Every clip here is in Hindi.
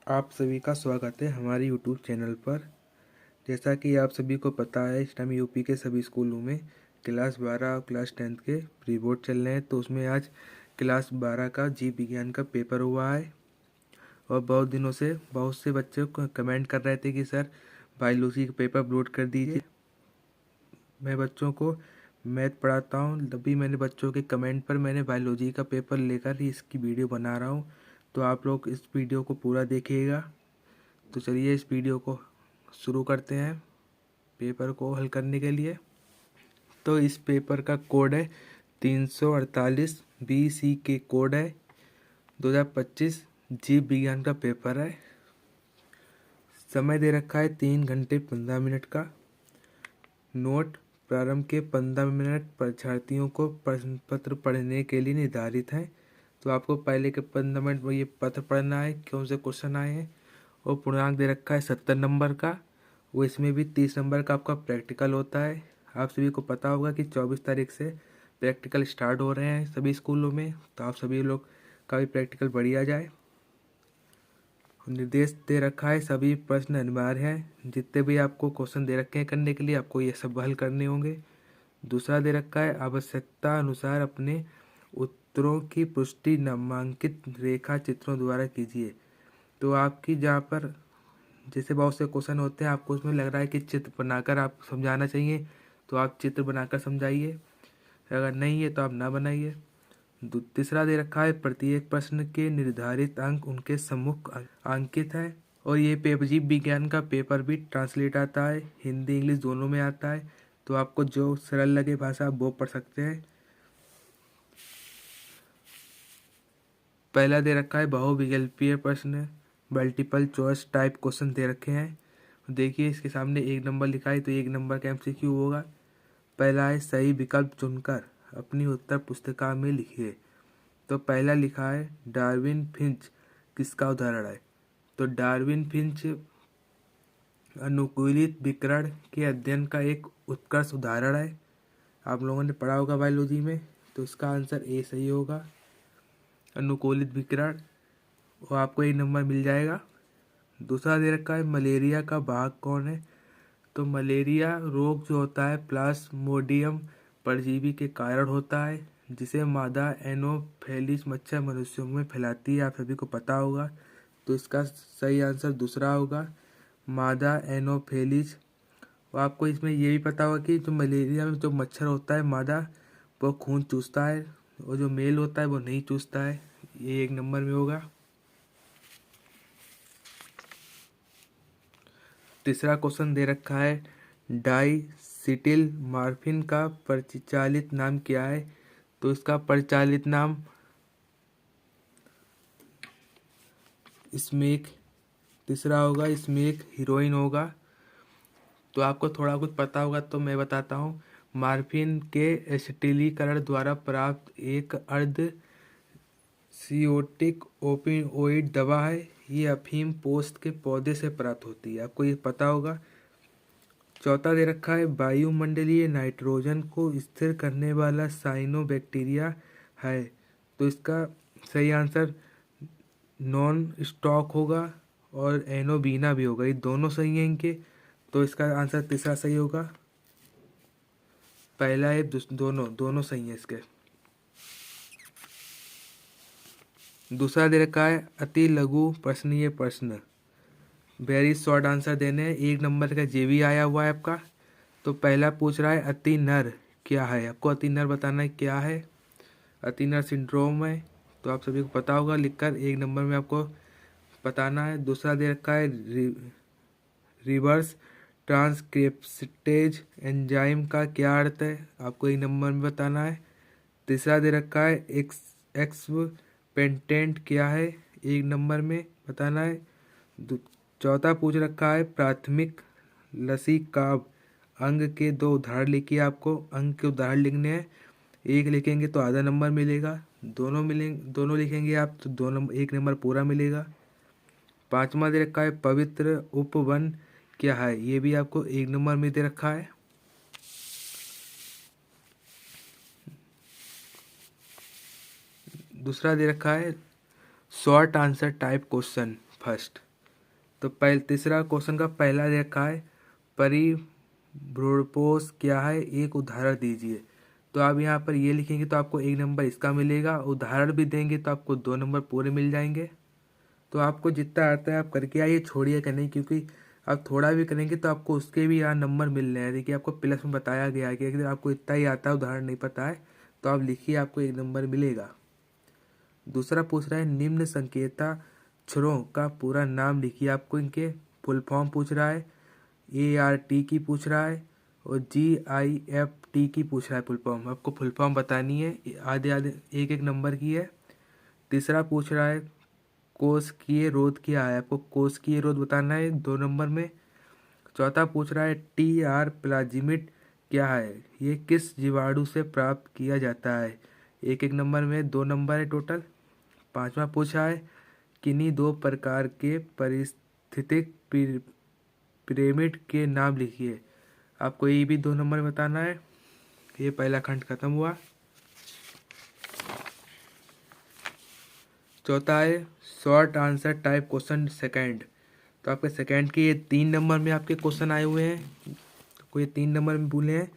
आप सभी का स्वागत है हमारे यूट्यूब चैनल पर। जैसा कि आप सभी को पता है, इस टाइम यूपी के सभी स्कूलों में क्लास 12 और क्लास 10 के प्री बोर्ड चल रहे हैं। तो उसमें आज क्लास 12 का जीव विज्ञान का पेपर हुआ है और बहुत दिनों से बहुत से बच्चे कमेंट कर रहे थे कि सर बायोलॉजी का पेपर अपलोड कर दीजिए। मैं बच्चों को मैथ पढ़ाता हूँ, तभी मैंने बच्चों के कमेंट पर मैंने बायोलॉजी का पेपर लेकर ही इसकी वीडियो बना रहा हूँ। तो आप लोग इस वीडियो को पूरा देखिएगा। तो चलिए इस वीडियो को शुरू करते हैं पेपर को हल करने के लिए। तो इस पेपर का कोड है 348 BC के कोड है 2025 जीव विज्ञान का पेपर है। समय दे रखा है 3 घंटे 15 मिनट का। नोट प्रारंभ के 15 मिनट परीक्षार्थियों को प्रश्न पत्र पढ़ने के लिए निर्धारित है। तो आपको पहले के 15 मिनट में ये पत्र पढ़ना है, कौन से क्वेश्चन आए हैं। और पूर्णांक दे रखा है 70 नंबर का। वो इसमें भी 30 नंबर का आपका प्रैक्टिकल होता है। आप सभी को पता होगा कि 24 तारीख से प्रैक्टिकल स्टार्ट हो रहे हैं सभी स्कूलों में। तो आप सभी लोग का भी प्रैक्टिकल बढ़िया जाए। निर्देश दे रखा है, सभी प्रश्न अनिवार्य हैं। जितने भी आपको क्वेश्चन दे रखे हैं करने के लिए, आपको ये सब हल करने होंगे। दूसरा दे रखा है, आवश्यकता अनुसार अपने उत्तरों की पुष्टि नामांकित रेखा चित्रों द्वारा कीजिए। तो आपकी जहाँ पर जैसे बहुत से क्वेश्चन होते हैं, आपको उसमें लग रहा है कि चित्र बनाकर आप समझाना चाहिए, तो आप चित्र बनाकर समझाइए। अगर नहीं है तो आप ना बनाइए। तीसरा दे रखा है, प्रत्येक प्रश्न के निर्धारित अंक उनके सम्मुख अंकित है। और ये पेपर जीव विज्ञान का पेपर भी ट्रांसलेट आता है, हिंदी इंग्लिश दोनों में आता है। तो आपको जो सरल लगे भाषा आप वो पढ़ सकते हैं। पहला दे रखा है बहुविकल्पीय प्रश्न, मल्टीपल चॉइस टाइप क्वेश्चन दे रखे हैं। देखिए इसके सामने 1 नंबर लिखा है, तो 1 नंबर का MCQ होगा। पहला है, सही विकल्प चुनकर अपनी उत्तर पुस्तिका में लिखिए। तो पहला लिखा है, डार्विन फिंच किसका उदाहरण है। तो डार्विन फिंच अनुकूलित विकर्ण के अध्ययन का एक उत्कृष्ट उदाहरण है। आप लोगों ने पढ़ा होगा बायोलॉजी में। तो इसका आंसर ए सही होगा, अनुकूलित विकर्ण। वो आपको 1 नंबर मिल जाएगा। दूसरा दे रखा है, मलेरिया का वाहक कौन है। तो मलेरिया रोग जो होता है प्लाज्मोडियम परजीवी के कारण होता है, जिसे मादा एनोफेलिस मच्छर मनुष्यों में फैलाती है। आप सभी को पता होगा। तो इसका सही आंसर दूसरा होगा, मादा एनोफेलिस। और आपको इसमें ये भी पता होगा कि जो मलेरिया में जो मच्छर होता है मादा, वो खून चूसता है, और जो मेल होता है वो नहीं चूसता है। ये 1 नंबर में होगा। तीसरा क्वेश्चन दे रखा है, डाइसिटिल मॉर्फिन का प्रचलित नाम क्या है। तो इसका प्रचलित नाम स्मेक तीसरा होगा, स्मेक हीरोइन होगा। तो आपको थोड़ा कुछ पता होगा तो मैं बताता हूँ। मॉर्फिन के एसिटिलीकरण द्वारा प्राप्त एक अर्ध सियोटिक ओपियोइड दवा है। ये अफीम पोस्त के पौधे से प्राप्त होती है, आपको ये पता होगा। चौथा दे रखा है, वायुमंडलीय नाइट्रोजन को स्थिर करने वाला साइनोबैक्टीरिया है। तो इसका सही आंसर नॉन स्टॉक होगा और एनोबीना भी होगा, ये दोनों सही हैं इनके। तो इसका आंसर तीसरा सही होगा। पहला है, दोनों दोनों सही हैं इसके। दूसरा दे रखा है, अति लघु प्रश्नीय प्रश्न, वेरी शॉर्ट आंसर देने हैं। 1 नंबर का JV आया हुआ है आपका। तो पहला पूछ रहा है, अति नर क्या है। आपको अति नर बताना है क्या है। अति नर सिंड्रोम है। तो आप सभी को पता होगा, लिखकर 1 नंबर में आपको बताना है। दूसरा दे रखा है, रिवर्स ट्रांसक्रिप्टेज एंजाइम का क्या अर्थ है। आपको 1 नंबर में बताना है। तीसरा दे रखा है, एक्स पेटेंट क्या है। 1 नंबर में बताना है। चौथा पूछ रखा है, प्राथमिक लसीकाब अंग के 2 उदाहरण लिखिए। आपको अंग के उदाहरण लिखने हैं। एक लिखेंगे तो आधा नंबर मिलेगा, दोनों लिखेंगे आप तो 1 नंबर पूरा मिलेगा। पांचवा दे रखा है, पवित्र उपवन क्या है। ये भी आपको 1 नंबर में दे रखा है। दूसरा दे रखा है, short answer type question first. तो तीसरा क्वेश्चन का पहला देखा है, परिब्रोपोस क्या है, एक उदाहरण दीजिए। तो आप यहाँ पर ये लिखेंगे तो आपको 1 नंबर इसका मिलेगा, उदाहरण भी देंगे तो आपको 2 नंबर पूरे मिल जाएंगे। तो आपको जितना आता है आप करके आइए, छोड़िएगा नहीं, क्योंकि आप थोड़ा भी करेंगे तो आपको उसके भी यहाँ नंबर मिल रहे हैं। देखिए आपको प्लस में बताया गया है कि अगर आपको इतना ही आता है, उदाहरण नहीं पता है, तो आप लिखिए, आपको 1 नंबर मिलेगा। दूसरा पूछ रहा है, निम्न संकेताक्षरों का पूरा नाम लिखिए। आपको इनके फुल फॉर्म पूछ रहा है, ART की पूछ रहा है और GIFT की पूछ रहा है फुल फॉर्म। आपको फुल फॉर्म बतानी है, आधे आधे एक एक नंबर की है। तीसरा पूछ रहा है, कोशिकीय रोध क्या है, आपको कोशिकीय रोध बताना है 2 नंबर में। चौथा पूछ रहा है, TR प्लाज्मिड क्या है, ये किस जीवाणु से प्राप्त किया जाता है, एक एक नंबर में 2 नंबर है टोटल। पांचवा पूछा है, किन्हीं 2 प्रकार के पारिस्थितिक पिरामिड के नाम लिखिए। आपको ये भी 2 नंबर बताना है। ये पहला खंड खत्म हुआ। चौथा है, short answer type question second. तो आपके सेकंड के ये 3 नंबर में आपके क्वेश्चन आए हुए हैं, तो कोई 3 नंबर में बोले हैं।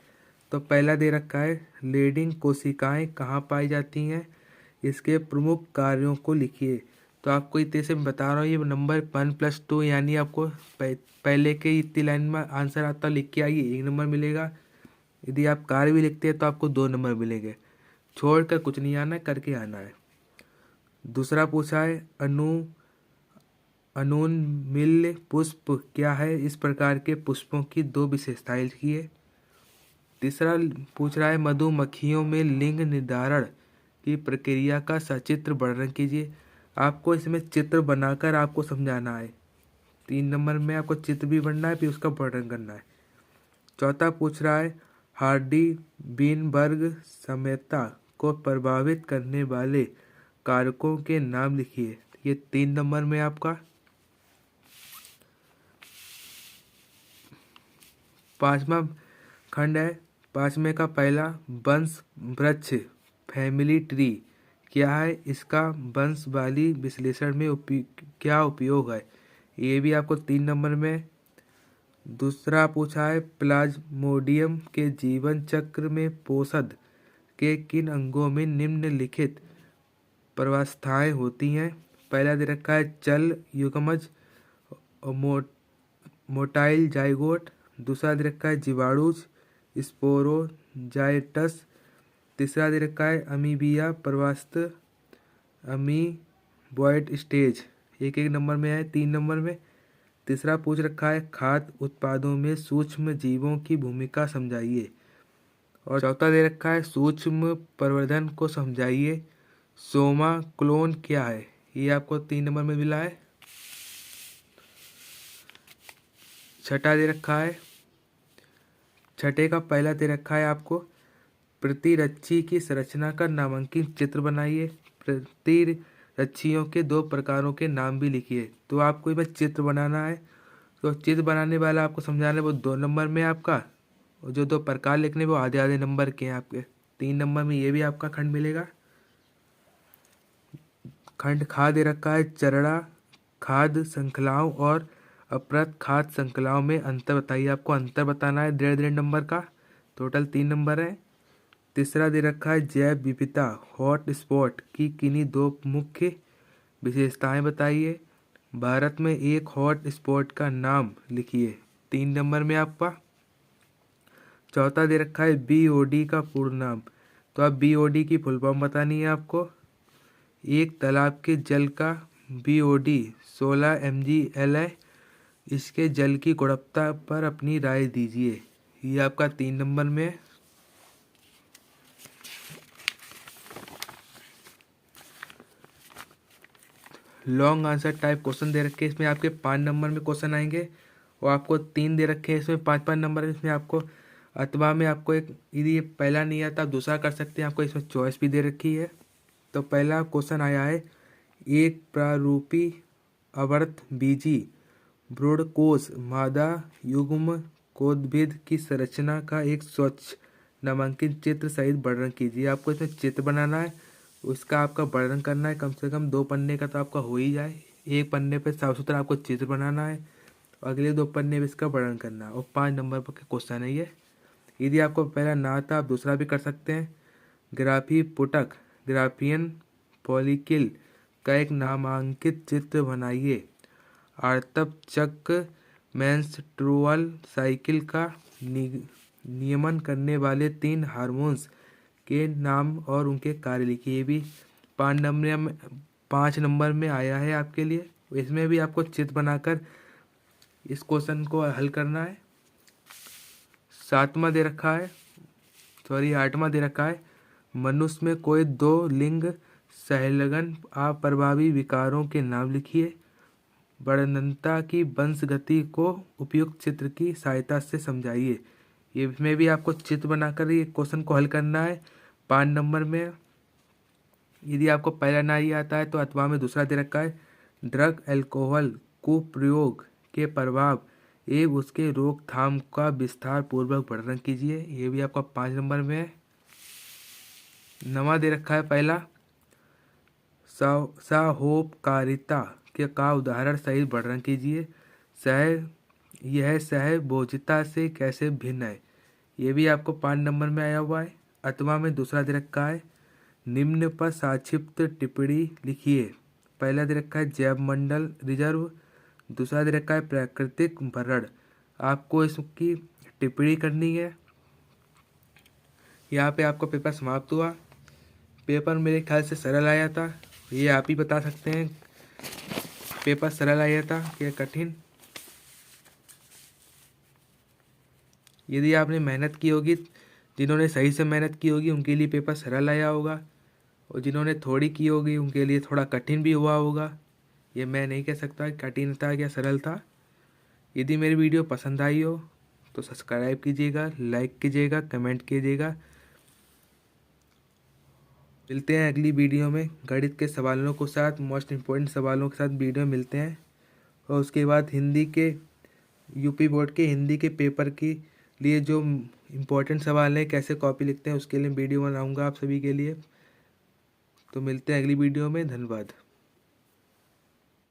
तो पहला दे रखा है, लीडिंग कोशिकाएं कहाँ पाई जाती हैं, इसके प्रमुख कार्यों को लिखिए। तो आपको इतने से बता रहा हूँ, ये नंबर 1+2 यानी आपको पहले के इतनी लाइन में आंसर आता लिख के आइए, 1 नंबर मिलेगा। यदि आप कार्य भी लिखते हैं तो आपको 2 नंबर मिलेंगे। छोड़कर कुछ नहीं आना है, करके आना है। दूसरा पूछा है, अनुन्मिल्य पुष्प क्या है, इस प्रकार के पुष्पों की 2 विशेषताएं लिखिए। तीसरा पूछ रहा है, मधुमक्खियों में लिंग निर्धारण की प्रक्रिया का सचित्र वर्णन कीजिए। आपको इसमें चित्र बनाकर आपको समझाना है। 3 नंबर में आपको चित्र भी बनना है, फिर उसका वर्णन करना है। चौथा पूछ रहा है, हार्डी बीनबर्ग साम्यता को प्रभावित करने वाले कारकों के नाम लिखिए। ये 3 नंबर में आपका। पांचवा खंड है, 5वें का पहला, वंश वृक्ष फैमिली ट्री क्या है, इसका वंशवाली विश्लेषण में क्या उपयोग है, ये भी आपको 3 नंबर में। दूसरा पूछा है, प्लाज्मोडियम के जीवन चक्र में पोषद के किन अंगों में निम्नलिखित प्रवस्थाएं होती हैं। पहला दे रखा है, चल युग्मज और मोटाइल जाइगोट। दूसरा दे रखा है, जीवाणुज स्पोरोजाइटस। तीसरा दे रखा है, अमीबिया प्रवास्त अमीबॉयड स्टेज, एक एक नंबर में है, 3 नंबर में। तीसरा पूछ रखा है, खाद्य उत्पादों में सूक्ष्म जीवों की भूमिका समझाइए। और चौथा दे रखा है, सूक्ष्म प्रवर्धन को समझाइए। सोमा क्लोन क्या है, ये आपको 3 नंबर में मिला है। छठा दे रखा है, छठे का पहला दे रखा है आपको, प्रतिरक्षी की संरचना का नामांकित चित्र बनाइए। प्रतिरक्षियों के 2 प्रकारों के नाम भी लिखिए। तो आपको इसमें चित्र बनाना है, तो चित्र बनाने वाला आपको समझाना है, वो 2 नंबर में आपका, और जो 2 प्रकार लिखने वो आधे आधे नंबर के हैं आपके। 3 नंबर में ये भी आपका खंड मिलेगा। खंड खा दे रखा है, चरणा खाद्य श्रृंखलाओं और अपृत खाद्य श्रृंखलाओं में अंतर बताइए। आपको अंतर बताना है 1.5 नंबर का, टोटल 3 नंबर है। तीसरा दे रखा है, जैव विविधता हॉट स्पॉट की किन्हीं 2 मुख्य विशेषताएं बताइए। भारत में एक हॉट स्पॉट का नाम लिखिए, 3 नंबर में आपका। चौथा दे रखा है, BOD का पूर्ण नाम। तो आप BOD की फुल फॉर्म बतानी है आपको। एक तालाब के जल का BOD 16 mgl है, इसके जल की गुणवत्ता पर अपनी राय दीजिए। ये आपका 3 नंबर में है। लॉन्ग आंसर टाइप क्वेश्चन दे रखे हैं, इसमें आपके 5 नंबर में क्वेश्चन आएंगे, और आपको 3 दे रखे हैं इसमें 5-5 नंबर। इसमें आपको अथवा में आपको एक, यदि ये पहला नहीं आता आप दूसरा कर सकते हैं, आपको इसमें चॉइस भी दे रखी है। तो पहला क्वेश्चन आया है, एक प्रारूपी आवर्त बीजी भ्रूणकोश मादा युग्म कोदभिद की संरचना का एक स्वच्छ नामांकित चित्र सहित वर्णन कीजिए। आपको इसमें चित्र बनाना है, उसका आपका वर्णन करना है, कम से कम 2 पन्ने का तो आपका हो ही जाए, एक पन्ने पे साफ सुथरा आपको चित्र बनाना है, अगले 2 पन्ने पे इसका वर्णन करना है और 5 नंबर पर का क्वेश्चन है ये। यदि आपको पहला ना आता आप दूसरा भी कर सकते हैं। ग्राफी पुटक ग्राफियन पॉलीकिल का एक नामांकित चित्र बनाइए। आर्तप चक्र मेंस्ट्रुअल साइकिल का नियमन करने वाले 3 हार्मोन्स के नाम और उनके कार्य लिखिए। ये भी 5 नंबर में आया है आपके लिए। इसमें भी आपको चित्र बनाकर इस क्वेश्चन को हल करना है। 8वां दे रखा है। मनुष्य में कोई 2 लिंग सहलगन अप्रभावी विकारों के नाम लिखिए। वर्णनता की वंशगति को उपयुक्त चित्र की सहायता से समझाइए। ये इसमें भी आपको चित्र बनाकर ये क्वेश्चन को हल करना है 5 नंबर में। यदि आपको पहला ना ही आता है तो अथवा में दूसरा दे रखा है। ड्रग एल्कोहल कुप्रयोग के प्रभाव एवं उसके रोकथाम का विस्तार पूर्वक वर्णन कीजिए। ये भी आपका 5 नंबर में है। 9वां दे रखा है पहला साहोपकारिता के का उदाहरण सहित वर्णन कीजिए। यह सहभोजिता से कैसे भिन्न है। ये भी आपको 5 नंबर में आया हुआ है। अथवा में दूसरा दे रखा है। निम्न पर संक्षिप्त टिप्पणी लिखिए। पहला दे रखा है जैव मंडल रिजर्व, दूसरा दे रखा है प्राकृतिक भरण। आपको इसकी टिप्पणी करनी है। यहाँ पे आपका पेपर समाप्त हुआ। पेपर मेरे ख्याल से सरल आया था, ये आप ही बता सकते हैं पेपर सरल आया था या कठिन। यदि आपने मेहनत की होगी, जिन्होंने सही से मेहनत की होगी उनके लिए पेपर सरल आया होगा, और जिन्होंने थोड़ी की होगी उनके लिए थोड़ा कठिन भी हुआ होगा। ये मैं नहीं कह सकता कठिन था या सरल था। यदि मेरी वीडियो पसंद आई हो तो सब्सक्राइब कीजिएगा, लाइक कीजिएगा, कमेंट कीजिएगा। मिलते हैं अगली वीडियो में गणित के सवालों के साथ, मोस्ट इम्पोर्टेंट सवालों के साथ वीडियो मिलते हैं। और उसके बाद हिंदी के यूपी बोर्ड के हिंदी के पेपर के लिए जो इम्पोर्टेंट सवाल हैं कैसे कॉपी लिखते हैं उसके लिए वीडियो बनाऊंगा आप सभी के लिए। तो मिलते हैं अगली वीडियो में। धन्यवाद।